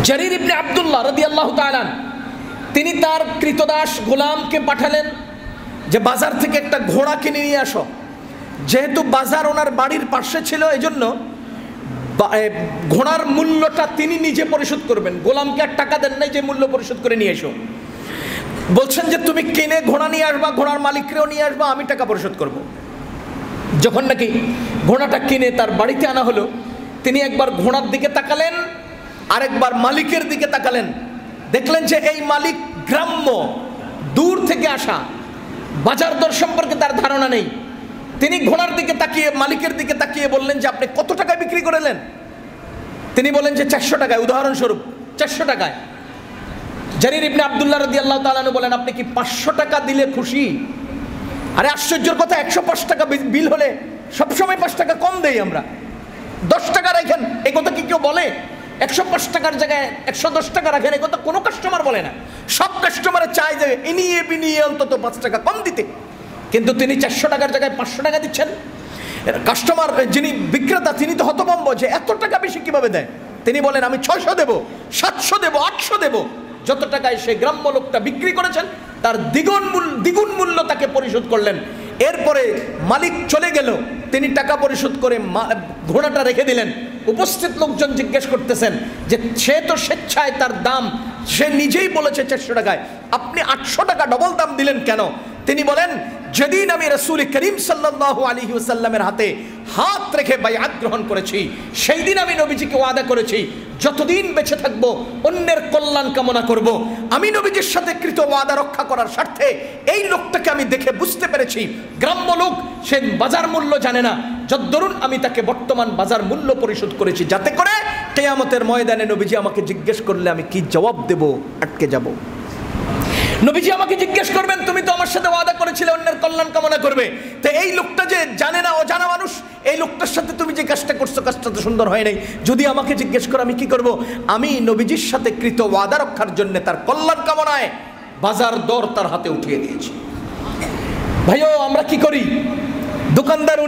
জারির ইবনে আব্দুল্লাহ রাদিয়াল্লাহু তাআলা তিনি তার কৃতদাস গোলামকে পাঠালেন যে বাজার থেকে একটা ঘোড়া কিনে নিয়ে আসো। যেহেতু বাজার ওনার বাড়ির পাশে ছিল এজন্য ঘোড়ার মূল্যটা তিনি নিজে পরিশোধ করবেন, গোলামকে আর টাকা দেন নাই যে মূল্য পরিশোধ করে নিয়ে এসো। বলছেন যে তুমি কিনে ঘোড়া নিয়ে আসবা, ঘোড়ার মালিককেও নিয়ে আসবা, আমি টাকা পরিশোধ করব। যখন নাকি ঘোড়াটা কিনে তার বাড়িতে আনা হলো, তিনি একবার ঘোড়ার দিকে তাকালেন, আরেকবার মালিকের দিকে তাকালেন। দেখলেন যে এই মালিক গ্রাম্য, দূর থেকে আসা, বাজার দর সম্পর্কে তার ধারণা নেই। তিনি ঘোড়ার দিকে তাকিয়ে মালিকের দিকে তাকিয়ে বললেন যে আপনি কত টাকায় বিক্রি করলেন? তিনি বলেন যে 400 টাকায়, উদাহরণস্বরূপ 400 টাকায়। জারির ইবনে আব্দুল্লাহ রাদিয়াল্লাহু তাআলা বলেন আপনি কি 500 টাকা দিলে খুশি? আরে আশ্চর্যের কথা, 105 টাকা বিল হলে সবসময় 5 টাকা কম দেই আমরা, 10 টাকা রাখেন, এই কথা কি কেউ বলে? 105 টাকার জায়গায় 110 টাকা রাখেন, এই কথা কোনো কাস্টমার বলে না। সব কাস্টমারে চায় যে ইনিয়ে বিনিয়ে অন্তত 5 টাকা কম দিতে, কিন্তু তিনি 400 টাকার জায়গায় 500 টাকা দিচ্ছেন। কাস্টমার যিনি বিক্রেতা তিনি তো হতভম্ব যে এত টাকা বেশি কিভাবে দেয়। তিনি বলেন আমি 600 দেব, 700 দেব, 800 দেব। যত টাকায় সে গ্রাম্য লোকটা বিক্রি করেছেন তার দ্বিগুণ মূল্য তাকে পরিশোধ করলেন। এরপরে মালিক চলে গেল, তিনি টাকা পরিশোধ করে ঘোড়াটা রেখে দিলেন। উপস্থিত লোকজন জিজ্ঞেস করতেছেন যে সে তো স্বেচ্ছায় তার দাম সে নিজেই বলেছে 400 টাকায়, আপনি 800 টাকা ডবল দাম দিলেন কেন? তিনি বলেন যেদিন আমি রাসূল করিম সাল্লাল্লাহু আলাইহি ওয়াসাল্লামের হাতে হাত রেখে বাইআত গ্রহণ করেছি, সেই দিন আমি নবীজিকে ওয়াদা করেছি যতদিন বেঁচে থাকবো অন্যের কল্যাণ কামনা করব। আমি নবীজির সাথে কৃত ওয়াদা রক্ষা করার স্বার্থে এই লোকটাকে আমি দেখে বুঝতে পেরেছি গ্রাম্য লোক, সে বাজার মূল্য জানে না, যদ্দরুন আমি তাকে বর্তমান বাজার মূল্য পরিশোধ করেছি, যাতে করে কিয়ামতের ময়দানে নবীজি আমাকে জিজ্ঞেস করলে আমি কি জবাব দেব? আটকে যাব। নবীজি আমাকে জিজ্ঞেস করবেন তুমি তো আমার সাথে ওয়াদা করেছিলে অন্যের কল্যাণ কামনা করবে, তো এই লোকটা যে জানে না, অজানা মানুষ, এই লোকটার সাথে তুমি যে কাজটা করছো কাজটা তো সুন্দর হয় নাই, যদি আমাকে জিজ্ঞেস করো আমি কি করব? আমি নবীজির সাথে কৃত ওয়াদা রক্ষার জন্য তার কল্যাণ কামনায় বাজার দর তার হাতে উঠিয়ে দিয়েছি। ভাইও আমরা কি করি? দোকানদার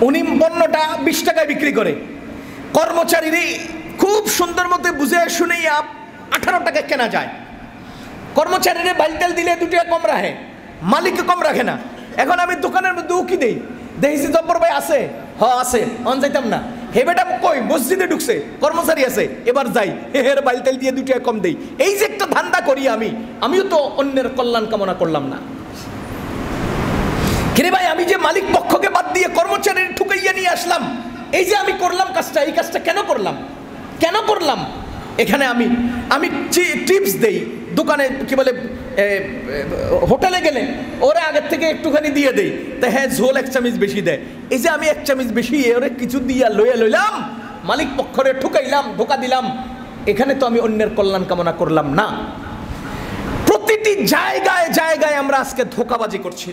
উনি পণ্যটা 20 টাকায় বিক্রি করে, কর্মচারীরই খুব সুন্দর মতো বুঝে শুনে 18 টাকা কেনা যায়। কর্মচারীরা বাইলতেল দিলে 2 টাকা কম রাখে, মালিককে কম রাখে না। এখন আমি দোকানের মধ্যে উকি দেই, দেখেছি জব্বর ভাই আছে, আছে, অন যাইতাম না, হে বেটা কই মসজিদে ঢুকছে, কর্মচারী আছে, এবার যাই, হের বাইলতেল দিয়ে 2 টাকা কম দেই। এই যে একটা ধান্দা করি আমিও তো অন্যের কল্যাণ কামনা করলাম না। কিরে ভাই, আমি যে মালিক পক্ষকে বাদ দিয়ে কর্মচারী ঠুকাইয়া নিয়ে আসলাম, এই যে আমি করলাম কাজটা, এই কাজটা কেন করলাম? এখানে আমি টিপস দেই, দোকানে কি বলে হোটেলে গেলে ওরা আগের থেকে একটুখানি দিয়ে দেই, তা হ্যাঁ ঝোল 1 চামচ বেশি দেয়। এই যে আমি 1 চামচ বেশি ওরে কিছু দিয়া লইলাম, মালিক পক্ষরে ঠুকাইলাম, ধোকা দিলাম, এখানে তো আমি অন্যের কল্যাণ কামনা করলাম না। প্রতিটি জায়গায় আমরা আজকে ধোকাবাজি করছি।